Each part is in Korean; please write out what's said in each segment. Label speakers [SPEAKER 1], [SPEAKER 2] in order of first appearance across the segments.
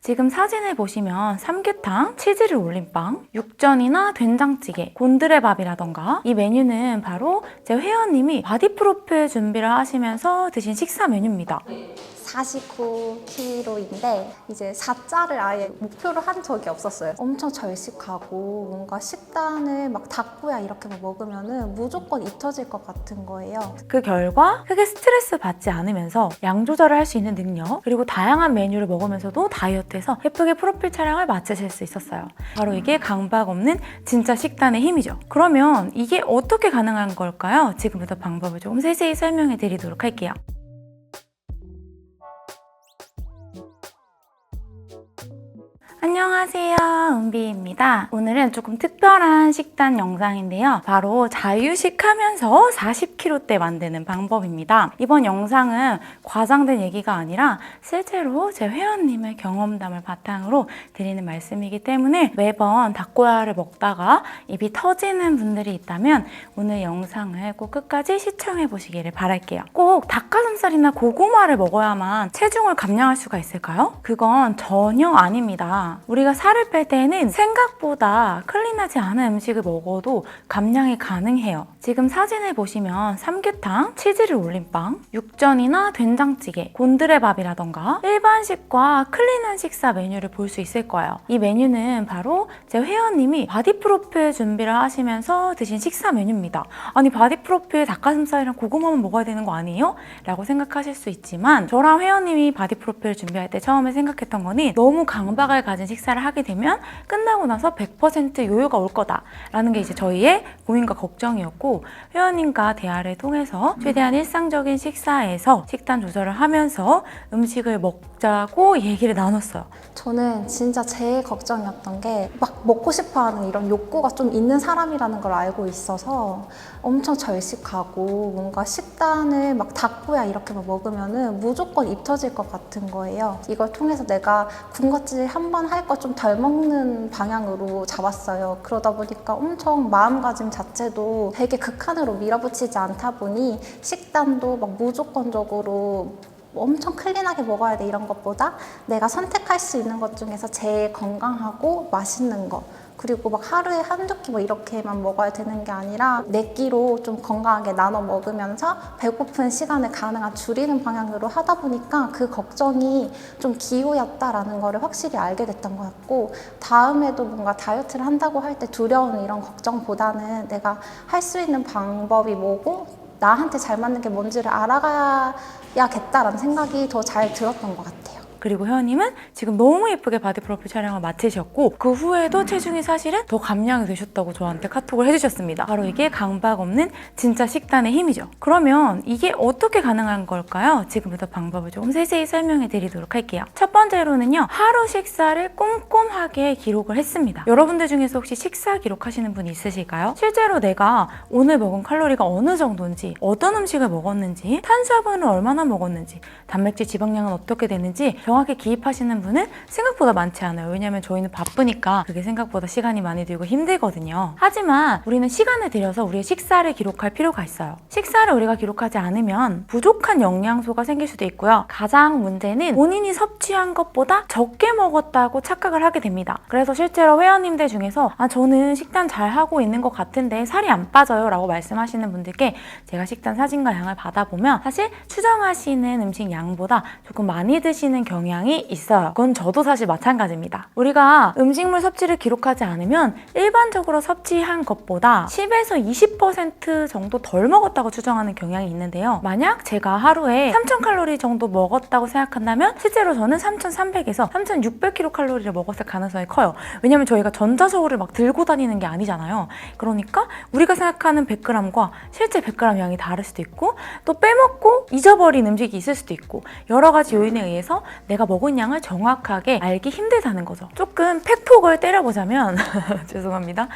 [SPEAKER 1] 지금 사진을 보시면 삼계탕, 치즈를 올린 빵, 육전이나 된장찌개, 곤드레밥이라던가 이 메뉴는 바로 제 회원님이 바디 프로필 준비를 하시면서 드신 식사 메뉴입니다.
[SPEAKER 2] 49kg인데 이제 4자를 아예 목표로 한 적이 없었어요. 엄청 절식하고 뭔가 식단을 막 닭고야 이렇게 먹으면은 무조건 잊혀질 것 같은 거예요.
[SPEAKER 1] 그 결과 크게 스트레스 받지 않으면서 양 조절을 할 수 있는 능력, 그리고 다양한 메뉴를 먹으면서도 다이어트해서 예쁘게 프로필 촬영을 마치실 수 있었어요. 바로 이게 강박 없는 진짜 식단의 힘이죠. 그러면 이게 어떻게 가능한 걸까요? 지금부터 방법을 조금 세세히 설명해 드리도록 할게요. 안녕하세요, 은비입니다. 오늘은 조금 특별한 식단 영상인데요. 바로 자유식하면서 40kg대 만드는 방법입니다. 이번 영상은 과장된 얘기가 아니라 실제로 제 회원님의 경험담을 바탕으로 드리는 말씀이기 때문에 매번 닭고야를 먹다가 입이 터지는 분들이 있다면 오늘 영상을 꼭 끝까지 시청해 보시기를 바랄게요. 꼭 닭가슴살이나 고구마를 먹어야만 체중을 감량할 수가 있을까요? 그건 전혀 아닙니다. 우리가 살을 뺄 때는 생각보다 클린하지 않은 음식을 먹어도 감량이 가능해요. 지금 사진을 보시면 삼계탕, 치즈를 올린 빵, 육전이나 된장찌개, 곤드레밥이라던가 일반식과 클린한 식사 메뉴를 볼 수 있을 거예요. 이 메뉴는 바로 제 회원님이 바디 프로필 준비를 하시면서 드신 식사 메뉴입니다. 아니 바디 프로필 닭가슴살이랑 고구마만 먹어야 되는 거 아니에요? 라고 생각하실 수 있지만 저랑 회원님이 바디 프로필 준비할 때 처음에 생각했던 거는 너무 강박을 가진 식사를 하게 되면 끝나고 나서 100% 요요가 올 거다라는 게 이제 저희의 고민과 걱정이었고 회원님과 대화를 통해서 최대한 일상적인 식사에서 식단 조절을 하면서 음식을 먹자고 얘기를 나눴어요.
[SPEAKER 2] 저는 진짜 제일 걱정이었던 게 막 먹고 싶어하는 이런 욕구가 좀 있는 사람이라는 걸 알고 있어서 엄청 절식하고 뭔가 식단을 막 닭고야 이렇게 먹으면은 무조건 입혀질 것 같은 거예요. 이걸 통해서 내가 군것질 한 번 할 거 좀 덜 먹는 방향으로 잡았어요. 그러다 보니까 엄청 마음가짐 자체도 되게 극한으로 밀어붙이지 않다 보니 식단도 막 무조건적으로 엄청 클린하게 먹어야 돼 이런 것보다 내가 선택할 수 있는 것 중에서 제일 건강하고 맛있는 거 그리고 막 하루에 한두 끼 뭐 이렇게만 먹어야 되는 게 아니라 네 끼로 좀 건강하게 나눠 먹으면서 배고픈 시간을 가능한 줄이는 방향으로 하다 보니까 그 걱정이 좀 기우였다라는 거를 확실히 알게 됐던 것 같고 다음에도 뭔가 다이어트를 한다고 할 때 두려운 이런 걱정보다는 내가 할 수 있는 방법이 뭐고 나한테 잘 맞는 게 뭔지를 알아가야겠다라는 생각이 더 잘 들었던 것 같아요.
[SPEAKER 1] 그리고 회원님은 지금 너무 예쁘게 바디 프로필 촬영을 마치셨고 그 후에도 체중이 사실은 더 감량이 되셨다고 저한테 카톡을 해주셨습니다. 바로 이게 강박 없는 진짜 식단의 힘이죠. 그러면 이게 어떻게 가능한 걸까요? 지금부터 방법을 조금 세세히 설명해 드리도록 할게요. 첫 번째로는요. 하루 식사를 꼼꼼하게 기록을 했습니다. 여러분들 중에서 혹시 식사 기록하시는 분 있으실까요? 실제로 내가 오늘 먹은 칼로리가 어느 정도인지 어떤 음식을 먹었는지 탄수화물은 얼마나 먹었는지 단백질 지방량은 어떻게 되는지 정확히 기입하시는 분은 생각보다 많지 않아요. 왜냐면 저희는 바쁘니까 그게 생각보다 시간이 많이 들고 힘들거든요. 하지만 우리는 시간을 들여서 우리의 식사를 기록할 필요가 있어요. 식사를 우리가 기록하지 않으면 부족한 영양소가 생길 수도 있고요. 가장 문제는 본인이 섭취한 것보다 적게 먹었다고 착각을 하게 됩니다. 그래서 실제로 회원님들 중에서 저는 식단 잘 하고 있는 것 같은데 살이 안 빠져요 라고 말씀하시는 분들께 제가 식단 사진과 양을 받아보면 사실 추정하시는 음식 양보다 조금 많이 드시는 경향이 있어요. 그건 저도 사실 마찬가지입니다. 우리가 음식물 섭취를 기록하지 않으면 일반적으로 섭취한 것보다 10에서 20% 정도 덜 먹었다고 추정하는 경향이 있는데요. 만약 제가 하루에 3000칼로리 정도 먹었다고 생각한다면 실제로 저는 3300에서 3600kcal를 먹었을 가능성이 커요. 왜냐면 저희가 전자서울을 막 들고 다니는 게 아니잖아요. 그러니까 우리가 생각하는 100g과 실제 100g 양이 다를 수도 있고 또 빼먹고 잊어버린 음식이 있을 수도 있고 여러 가지 요인에 의해서 내가 먹은 양을 정확하게 알기 힘들다는 거죠. 조금 팩폭을 때려보자면 죄송합니다.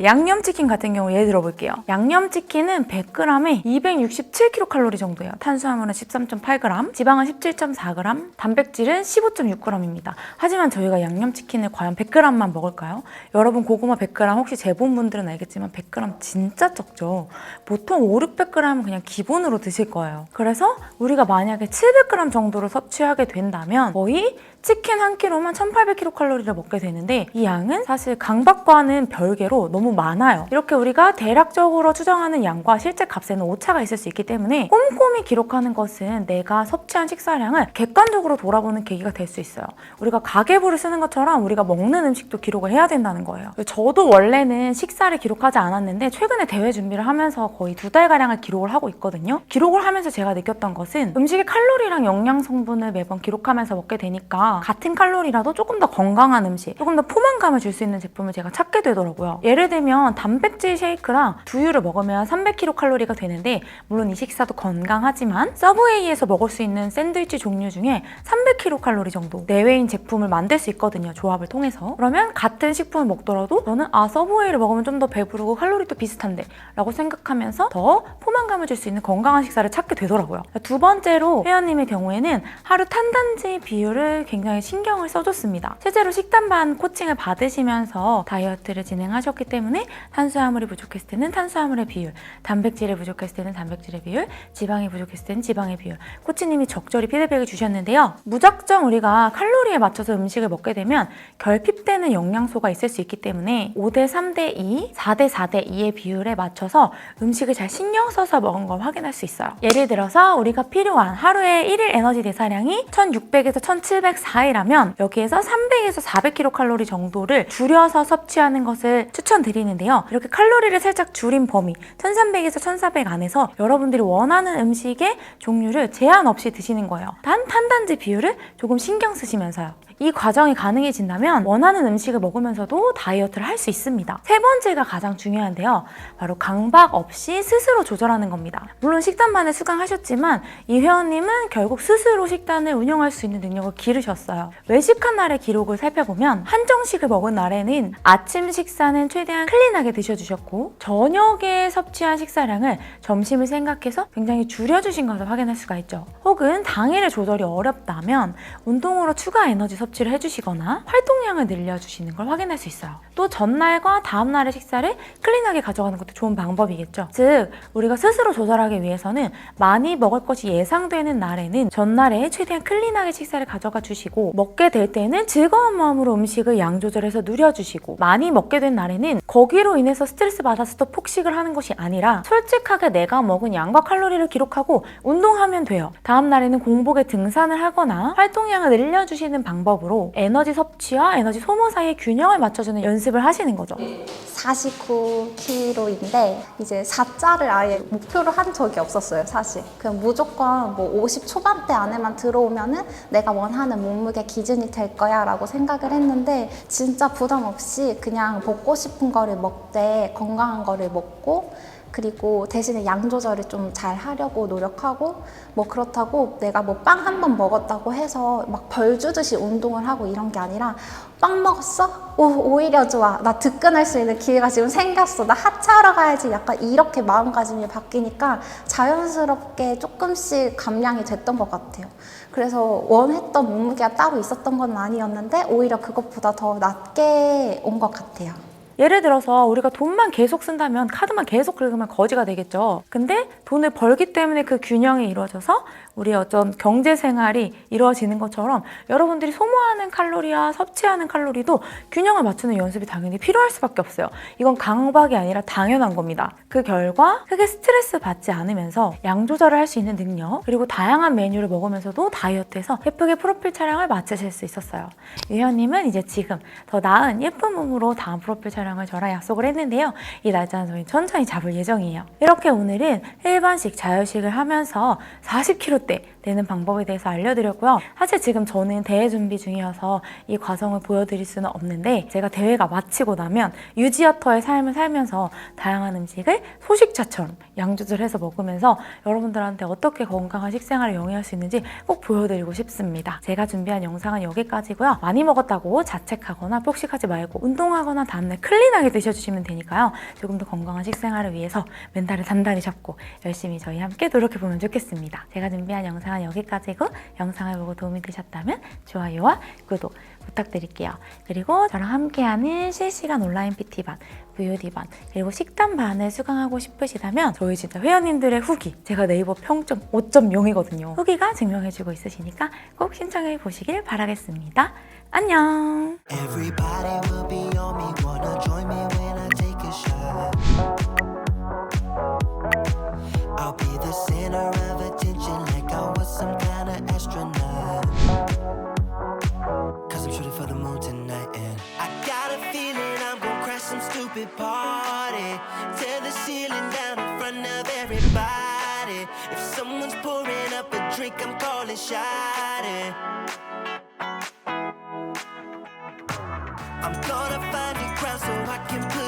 [SPEAKER 1] 양념치킨 같은 경우 예를 들어볼게요. 양념치킨은 100g에 267kcal 정도예요. 탄수화물은 13.8g, 지방은 17.4g, 단백질은 15.6g입니다. 하지만 저희가 양념치킨을 과연 100g만 먹을까요? 여러분 고구마 100g 혹시 재본 분들은 알겠지만 100g 진짜 적죠. 보통 5, 600g은 그냥 기본으로 드실 거예요. 그래서 우리가 만약에 700g 정도를 섭취하게 된다면 거의 치킨 한 끼로만 1800kcal를 먹게 되는데 이 양은 사실 강박과는 별개로 너무 많아요. 이렇게 우리가 대략적으로 추정하는 양과 실제 값에는 오차가 있을 수 있기 때문에 꼼꼼히 기록하는 것은 내가 섭취한 식사량을 객관적으로 돌아보는 계기가 될 수 있어요. 우리가 가계부를 쓰는 것처럼 우리가 먹는 음식도 기록을 해야 된다는 거예요. 저도 원래는 식사를 기록하지 않았는데 최근에 대회 준비를 하면서 거의 2달가량을 기록을 하고 있거든요. 기록을 하면서 제가 느꼈던 것은 음식의 칼로리랑 영양 성분을 매번 기록하면서 먹게 되니까 같은 칼로리라도 조금 더 건강한 음식, 조금 더 포만감을 줄 수 있는 제품을 제가 찾게 되더라고요. 예를 들면 단백질 쉐이크랑 두유를 먹으면 300kcal가 되는데 물론 이 식사도 건강하지만 서브웨이에서 먹을 수 있는 샌드위치 종류 중에 300kcal 정도 내외인 제품을 만들 수 있거든요. 조합을 통해서. 그러면 같은 식품을 먹더라도 저는 서브웨이를 먹으면 좀 더 배부르고 칼로리도 비슷한데 라고 생각하면서 더 포만감을 줄 수 있는 건강한 식사를 찾게 되더라고요. 두 번째로 회원님의 경우에는 하루 탄단지 비율을 굉장히 신경을 써줬습니다. 실제로 식단반 코칭을 받으시면서 다이어트를 진행하셨기 때문에 탄수화물이 부족했을 때는 탄수화물의 비율, 단백질이 부족했을 때는 단백질의 비율, 지방이 부족했을 때는 지방의 비율, 코치님이 적절히 피드백을 주셨는데요. 무작정 우리가 칼로리에 맞춰서 음식을 먹게 되면 결핍되는 영양소가 있을 수 있기 때문에 5대 3대 2, 4대 4대 2의 비율에 맞춰서 음식을 잘 신경 써서 먹은 걸 확인할 수 있어요. 예를 들어서 우리가 필요한 하루의 1일 에너지 대사량이 1600에서 1704이라면 여기에서 300에서 400kcal 정도를 줄여서 섭취하는 것을 추천드리는데요. 이렇게 칼로리를 살짝 줄인 범위 1300에서 1400 안에서 여러분들이 원하는 음식의 종류를 제한 없이 드시는 거예요. 단 탄단지 비율을 조금 신경 쓰시면서요. 이 과정이 가능해진다면 원하는 음식을 먹으면서도 다이어트를 할 수 있습니다. 세 번째가 가장 중요한데요. 바로 강박 없이 스스로 조절하는 겁니다. 물론 식단만을 수강하셨지만 이 회원님은 결국 스스로 식단을 운영할 수 있는 능력을 기르셨어요. 외식한 날의 기록을 살펴보면 한정식을 먹은 날에는 아침 식사는 최대한 클린하게 드셔주셨고 저녁에 섭취한 식사량을 점심을 생각해서 굉장히 줄여주신 것을 확인할 수가 있죠. 혹은 당일의 조절이 어렵다면 운동으로 추가 에너지 섭취를 해주시거나 활동량을 늘려주시는 걸 확인할 수 있어요. 또 전날과 다음날의 식사를 클린하게 가져가는 것도 좋은 방법이겠죠. 즉 우리가 스스로 조절하기 위해서는 많이 먹을 것이 예상되는 날에는 전날에 최대한 클린하게 식사를 가져가 주시고 먹게 될 때는 즐거운 마음으로 음식을 양 조절해서 누려주시고 많이 먹게 된 날에는 거기로 인해서 스트레스 받아서 또 폭식을 하는 것이 아니라 솔직하게 내가 먹은 양과 칼로리를 기록하고 운동하면 돼요. 다음 날에는 공복에 등산을 하거나 활동량을 늘려주시는 방법으로 에너지 섭취와 에너지 소모 사이의 균형을 맞춰주는 연습을 하시는 거죠.
[SPEAKER 2] 49kg인데 이제 4자를 아예 목표로 한 적이 없었어요. 사실 그냥 무조건 뭐 50 초반대 안에만 들어오면은 내가 원하는 몸무게 기준이 될 거야 라고 생각을 했는데 진짜 부담 없이 그냥 먹고 싶은 거를 먹되 건강한 거를 먹고 그리고 대신에 양 조절을 좀 잘 하려고 노력하고 뭐 그렇다고 내가 뭐 빵 한 번 먹었다고 해서 막 벌 주듯이 운동을 하고 이런 게 아니라 빵 먹었어? 오히려 좋아. 나 득근할 수 있는 기회가 지금 생겼어. 나 하차하러 가야지. 약간 이렇게 마음가짐이 바뀌니까 자연스럽게 조금씩 감량이 됐던 것 같아요. 그래서 원했던 몸무게가 따로 있었던 건 아니었는데 오히려 그것보다 더 낮게 온 것 같아요.
[SPEAKER 1] 예를 들어서 우리가 돈만 계속 쓴다면 카드만 계속 긁으면 거지가 되겠죠. 근데 돈을 벌기 때문에 그 균형이 이루어져서 우리 어떤 경제 생활이 이루어지는 것처럼 여러분들이 소모하는 칼로리와 섭취하는 칼로리도 균형을 맞추는 연습이 당연히 필요할 수밖에 없어요. 이건 강박이 아니라 당연한 겁니다. 그 결과 크게 스트레스 받지 않으면서 양 조절을 할 수 있는 능력 그리고 다양한 메뉴를 먹으면서도 다이어트해서 예쁘게 프로필 촬영을 마치실 수 있었어요. 이 회원님은 이제 지금 더 나은 예쁜 몸으로 다음 프로필 촬영을 저랑 약속을 했는데요. 이 날짜는 저희 천천히 잡을 예정이에요. 이렇게 오늘은 일반식 자유식을 하면서 40kg 대 되는 방법에 대해서 알려드렸고요. 사실 지금 저는 대회 준비 중이어서 이 과정을 보여드릴 수는 없는데 제가 대회가 마치고 나면 유지어터의 삶을 살면서 다양한 음식을 소식자처럼 양 조절해서 먹으면서 여러분들한테 어떻게 건강한 식생활을 영위할 수 있는지 꼭 보여드리고 싶습니다. 제가 준비한 영상은 여기까지고요. 많이 먹었다고 자책하거나 폭식하지 말고 운동하거나 다음날 클린하게 드셔주시면 되니까요. 조금 더 건강한 식생활을 위해서 멘탈을 단단히 잡고 열심히 저희 함께 노력해보면 좋겠습니다. 제가 준비한 영상은 여기까지고 영상을 보고 도움이 되셨다면 좋아요와 구독 부탁드릴게요. 그리고 저랑 함께하는 실시간 온라인 PT반, VOD반, 그리고 식단반을 수강하고 싶으시다면 저희 진짜 회원님들의 후기, 제가 네이버 평점 5.0이거든요. 후기가 증명해주고 있으시니까 꼭 신청해 보시길 바라겠습니다. 안녕!
[SPEAKER 3] Everybody will be on me, wanna join me when I take a shot. I'll be the center of attention like I was some kind of astronaut. Cause I'm shooting for the moon tonight and I got a feeling I'm gonna crash some stupid party. Tear the ceiling down in front of everybody. If someone's pouring up a drink, I'm calling shawty. I'm gonna find a crowd so I can put